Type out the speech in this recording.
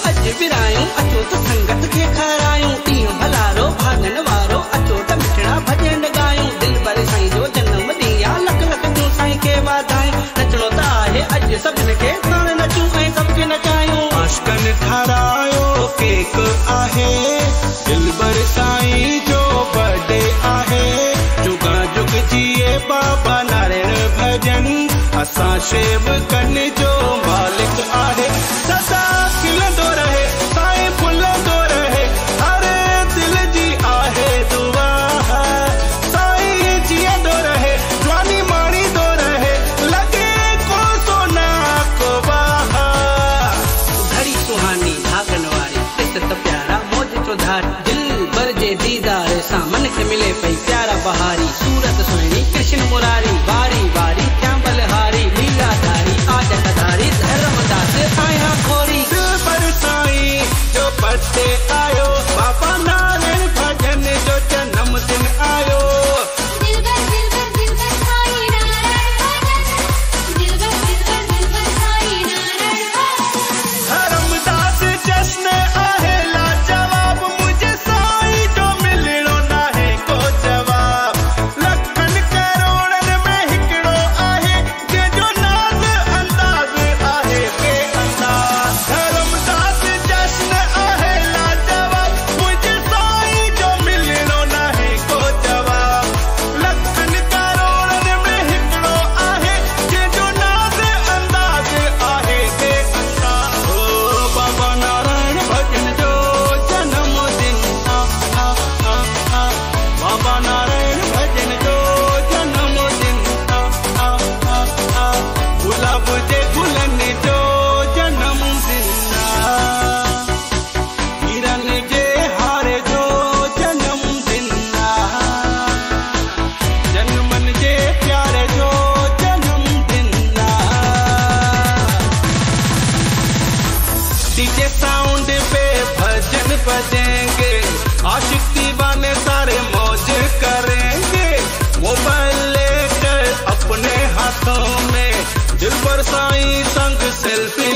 अज विरायूं अचो त संगत खे खारायूं ॾींहुं भलारो भागन वारो अचो त मिठड़ा भॼन ॻायूं दिल भर साईं जो जनम ॾींहुं आहे लख लख जूं साईं खे वाधायूं नचणो त आहे अॼु सभिनि खे साण नचूं ऐं सबके नचायूं आशकन ठारायो केक आहे दिल भर साईं जो बर्थडे आहे जुगा जुग जिए बाबा नारायण भजन असां सेवकन जो मालिक आहे सदा खिलंदो रहे साईं फुलंदो रहे हर दिल जी आहे दुआ साईं जीअंदो रहे जवानी माणींदो रहे लगे को सोना को बहार घड़ी सुहानी भागन वारी किस्त प्यारा मौज चौधारी दिल भर जे दीदार सां मन खे मिले पई प्यारा बहारी सूरत सुहिणी कृष्ण मुरारी वारी वारी क्या बलहारी लीलाधारी आजतधारी धर्मदास आया खोरी दिल भर साईं जो बर्थडे आयो बाबा नारायण भजन जो जन्मदिन आयो धर्मदास जश्न आहे लाजवाब मुझे साईं जो मिलणो नाहे को जवाब लखन करोड़न में हिकिड़ो आहे जंहिंजो नाज़ अंदाज़ आहे बेअंदाज़ धर्मदास जश्न आहे लाजवाब मुझे साईं जो मिलणो नाहे को जवाब लखन करोड़न में हिकिड़ो आहे जंहिंजो नाज़ अंदाज़ आहे बेअंदाज़ ओ बाबा नारायण भजन जो जन्मदिन बाबा नारायण भजन जो जन्मदिन गुलाब जे गुलन जो जन्मदिन हिरन जे हार जो जन्मदिन जन्मन जे प्यार जो जन्मदिन डीजे साउंड पे भजन बजेंगे आशिक दीवाने सारे मौज करेंगे मोबाइल लेकर अपने हाथों में दिल पर साईं संग सेल्फी